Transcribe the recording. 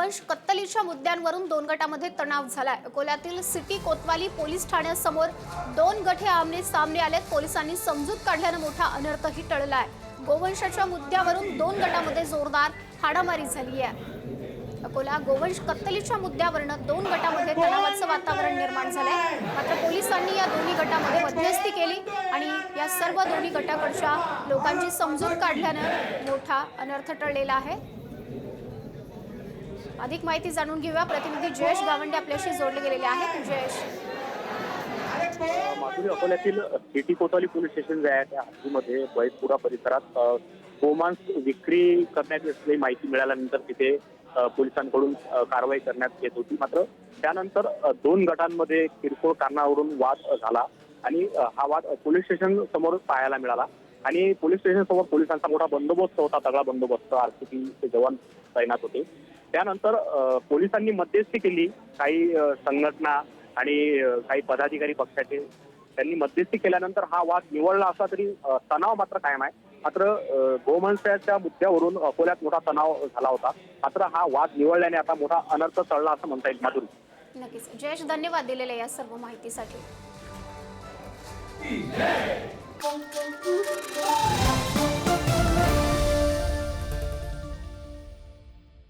गोवंश कत्तलीच्या मुद्द्यांवरून दोन गटामध्ये तणाव झालाय। अकोल्यातील सिटी कोतवाली पोलीस ठाण्यासमोर दोन गट आमने सामने आलेत। पोलिसांनी समजूत काढल्याने मोठा अनर्थही टळलाय। गोवंशाच्या मुद्द्यावरून दोन गटामध्ये जोरदार हाणामारी झाली आहे। अकोला गोवंश कत्तलीच्या मुद्द्यावरून दोन गटामध्ये तणावाचं वातावरण निर्माण झालंय। मात्र पोलिसांनी या दोन्ही गटामध्ये मध्यस्थी केली आणि या सर्व दोन्ही गटाकडच्या लोकांची समजूत काढल्याने मोठा अनर्थ टळलेला आहे। अधिक माहिती जाणून घेऊया। प्रतिनिधी जयेश गावंडे आपल्याशी जोडले गेलेले आहेत। जयेश, माधुरी, अकोल्यातील सिटी कोतवाली पोलीस स्टेशन जे आहे त्या हद्दीमध्ये बैसपुरा परिसरात गोमांस विक्री करण्यात असलेली माहिती मिळाल्यानंतर तिथे पोलिसांकडून कारवाई करण्यात येत होती। मात्र त्यानंतर दोन गटांमध्ये किरकोळ कारणावरून वाद झाला आणि हा वाद पोलीस स्टेशन समोर पाहायला मिळाला आणि पोलीस स्टेशन समोर पोलिसांचा मोठा बंदोबस्त होता, तगडा बंदोबस्त, आरसीबीचे जवान तैनात होते। त्यानंतर पोलिसांनी मध्यस्थी केली। काही संघटना आणि काही पदाधिकारी पक्षाचे त्यांनी मध्यस्थी केल्यानंतर हा वाद निवळला असला तरी तणाव मात्र कायम आहे। मात्र गोवंशाच्या मुद्द्यावरून अकोल्यात मोठा तणाव झाला होता। मात्र हा वाद निवळल्याने आता मोठा अनर्थ टळला असं म्हणता येईल। माधुरी, नक्कीच जयेश, धन्यवाद दिलेल्या या सर्व माहितीसाठी।